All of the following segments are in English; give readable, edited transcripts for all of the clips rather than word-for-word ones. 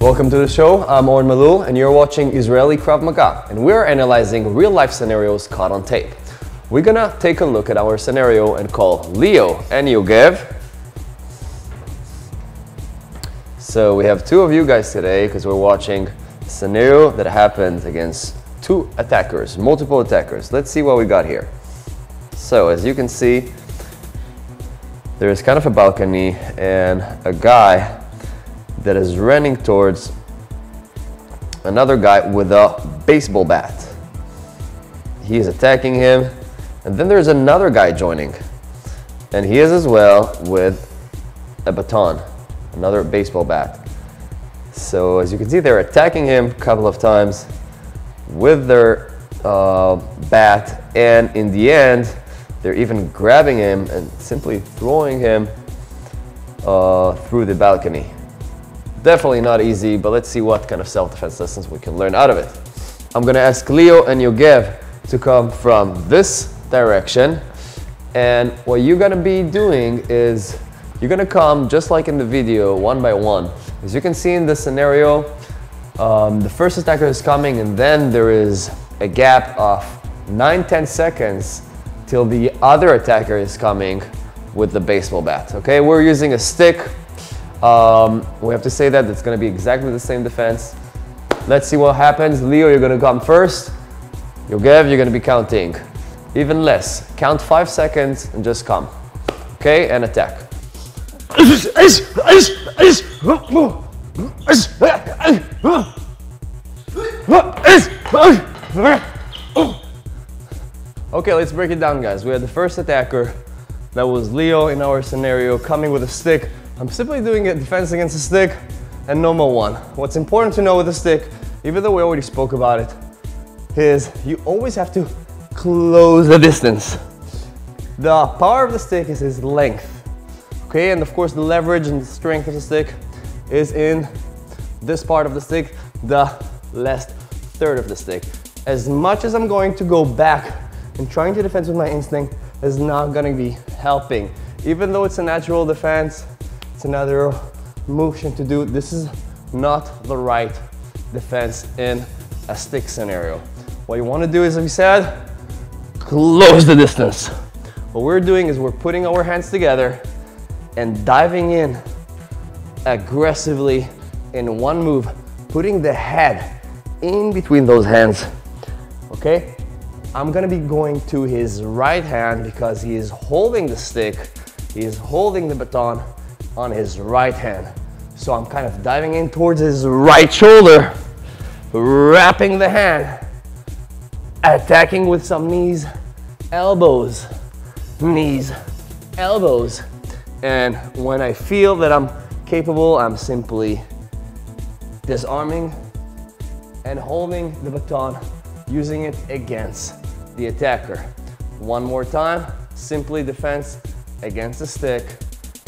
Welcome to the show. I'm Oren Malul and you're watching Israeli Krav Maga, and we're analyzing real life scenarios caught on tape. We're gonna take a look at our scenario and call Leo and Yogev. So we have two of you guys today because we're watching a scenario that happened against two attackers, multiple attackers. Let's see what we got here. So as you can see, there is kind of a balcony and a guy that is running towards another guy with a baseball bat. He is attacking him, and then there's another guy joining, and he is as well with a baton, another baseball bat. So as you can see, they're attacking him a couple of times with their bat, and in the end they're even grabbing him and simply throwing him through the balcony. Definitely not easy, but let's see what kind of self-defense lessons we can learn out of it. I'm gonna ask Leo and Yogev to come from this direction, and what you're gonna be doing is you're gonna come just like in the video, one by one. As you can see in this scenario, the first attacker is coming, and then there is a gap of 9-10 seconds till the other attacker is coming with the baseball bat. Okay, we're using a stick. We have to say that it's going to be exactly the same defense. Let's see what happens. Leo, you're going to come first. Yogev, you're going to be counting even less. Count 5 seconds and just come. Okay, and attack. Okay, let's break it down, guys. We had the first attacker, that was Leo in our scenario, coming with a stick. I'm simply doing a defense against a stick, and normal one. What's important to know with a stick, even though we already spoke about it, is you always have to close the distance. The power of the stick is its length, okay? And of course the leverage and the strength of the stick is in this part of the stick, the last third of the stick. As much as I'm going to go back and trying to defend with my instinct is not gonna be helping. Even though it's a natural defense, it's another motion to do. This is not the right defense in a stick scenario. What you want to do is, as we said, close the distance. What we're doing is we're putting our hands together and diving in aggressively in one move, putting the head in between those hands. Okay? I'm gonna be going to his right hand because he is holding the stick, he is holding the baton on his right hand. So I'm kind of diving in towards his right shoulder, wrapping the hand, attacking with some knees, elbows, knees, elbows. And when I feel that I'm capable, I'm simply disarming and holding the baton, using it against the attacker. One more time, simply defense against the stick,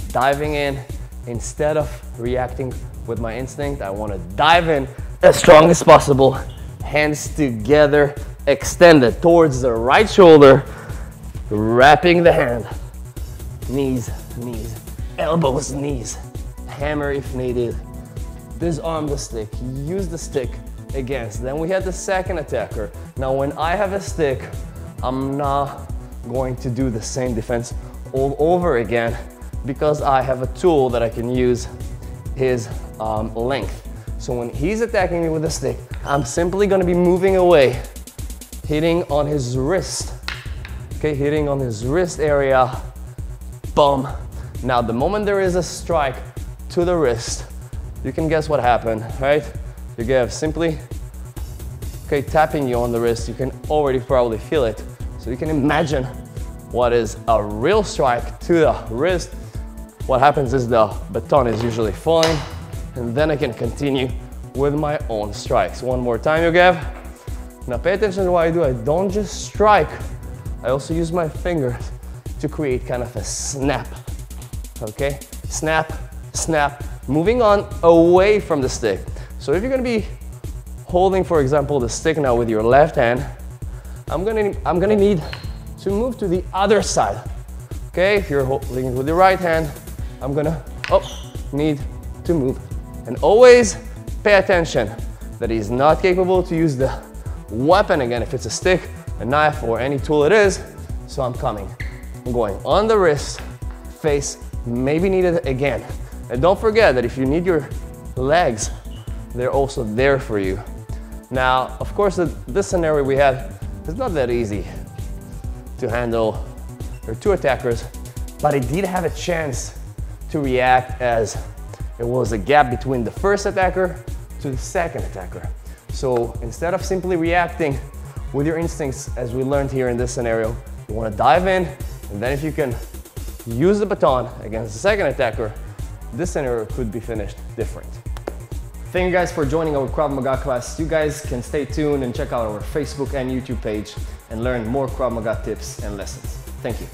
diving in. Instead of reacting with my instinct, I want to dive in as strong as possible, hands together, extended towards the right shoulder, wrapping the hand, knees, knees, elbows, knees, hammer if needed, disarm the stick, use the stick against. Then we had the second attacker. Now when I have a stick, I'm not going to do the same defense all over again because I have a tool that I can use his length. So when he's attacking me with a stick, I'm simply going to be moving away, hitting on his wrist. Okay, hitting on his wrist area, boom. Now the moment there is a strike to the wrist, you can guess what happened, right? You get simply, okay, tapping you on the wrist. You can already probably feel it. So you can imagine what is a real strike to the wrist. What happens is the baton is usually falling, and then I can continue with my own strikes. One more time, Yogev. Now pay attention to what I do. I don't just strike. I also use my fingers to create kind of a snap. Okay, snap, snap, moving on away from the stick. So if you're gonna be holding, for example, the stick now with your left hand, I'm gonna need to move to the other side Okay, if you're holding it with your right hand, I'm gonna, need to move. And always pay attention that he's not capable to use the weapon again, if it's a stick, a knife, or any tool it is. So I'm coming. I'm going on the wrist, face, maybe need it again. And don't forget that if you need your legs, they're also there for you. Now, of course, this scenario we had is not that easy to handle. There are two attackers, but he did have a chance to react as it was a gap between the first attacker to the second attacker. So instead of simply reacting with your instincts, as we learned here in this scenario, you want to dive in, and then if you can use the baton against the second attacker, this scenario could be finished different. Thank you guys for joining our Krav Maga class. You guys can stay tuned and check out our Facebook and YouTube page and learn more Krav Maga tips and lessons. Thank you.